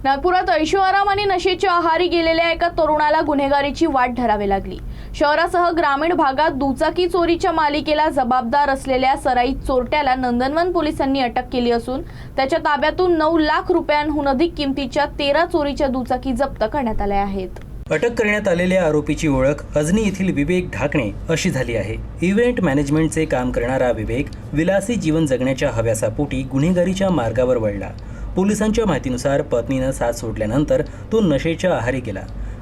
नागपुरात ऐशोआराम आणि नशेच्या आहारी गेलेल्या एका तरुणाला गुन्हेगारीची वाट धरावी लागली। शहरासह ग्रामीण भागात दुचाकी चोरीच्या मालिकेला जबाबदार असलेल्या सराईत चोरट्याला नंदनवन पोलिसांनी अटक केली असून त्याच्या ताब्यातून 9 लाख रुपयांहून अधिक किमतीच्या 13 चोरीच्या दुचाकी जप्त करण्यात आल्या आहेत। अटक करण्यात आलेल्या आरोपीची ओळख अजनी येथील विवेक ढाकणे अशी झाली आहे। इव्हेंट मॅनेजमेंटचे काम करणारा विवेक विलासी जीवन जगण्याच्या हव्यासापोटी गुन्हेगारीच्या मार्गावर वळला। पोलिसांच्या माहितीनुसार पत्नीनं साथ सोडल्यानंतर तो नशेच्या आहारी गेला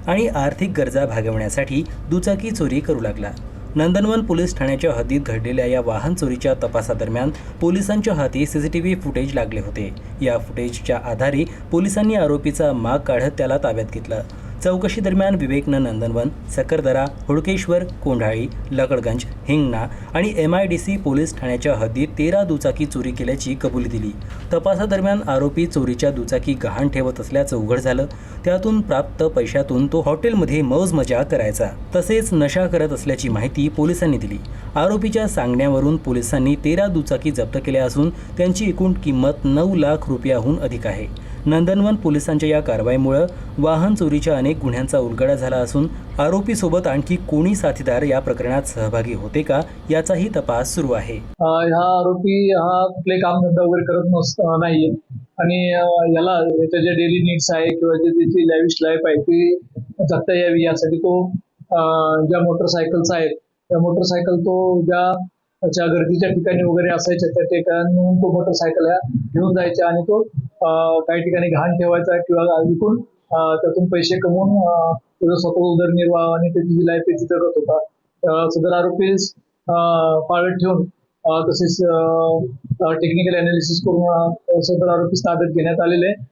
आणि आर्थिक गरजा भागवण्यासाठी दुचाकी चोरी करू लागला। नंदनवन पोलीस ठाण्याच्या हद्दीत घडलेल्या या वाहन चोरीच्या तपासादरम्यान पोलिसांच्या हाती सीसीटीव्ही फुटेज लागले होते। या फुटेजच्या आधारे पोलिसांनी आरोपीचा माग काढत त्याला ताब्यात घेतलं। चौकशी दरम्यान विवेकनं नंदनवन, सकरदरा, हुडकेश्वर, कोंढाळी, लकडगंज, हिंगणा आणि MIDC पोलीस ठाण्याच्या हद्दीत 13 दुचाकी चोरी केल्याची कबुली दिली। तपासादरम्यान आरोपी चोरीच्या दुचाकी गहाण ठेवत असल्याचं उघड झालं। त्यातून प्राप्त पैशातून तो हॉटेलमध्ये मौज मजा करायचा, तसेच नशा करत असल्याची माहिती पोलिसांनी दिली। आरोपीच्या सांगण्यावरून पोलिसांनी 13 दुचाकी जप्त केल्या असून त्यांची एकूण किंमत 9 लाख रुपयाहून अधिक आहे। नंदनवन पोलिसांच्या या कारवाईमुळे वाहन चोरीच्या अनेक गुन्ह्यांचा उलगडा झाला असून आरोपीसोबत आणखी कोणी साथीदार या प्रकरणात सहभागी होते का याचाही तपास सुरू आहे। हा आरोपी कुठले काम धंदा वगैरे करत नाहीये आणि याला याच्या जे डेली नीड्स आहे किंवा जे त्याची लॅविश लाईफ आहे ती जगता यावी यासाठी तो ज्या मोटरसायकल्स आहेत त्या मोटरसायकल तो ज्या गर्दीच्या ठिकाणी वगैरे असायच्या त्या ठिकाणी तो मोटरसायकल घेऊन जायचा आणि तो काही ठिकाणी गहाण ठेवायचा किंवा विकून त्यातून पैसे कमवून त्याचा स्वतः उदरनिर्वाह आणि त्याची जी लाईफ त्याची जगत होता। सदर आरोपीस पाळत ठेवून तसेच टेक्निकल अनालिसिस करून सदर आरोपीस ताब्यात घेण्यात आलेले आहे।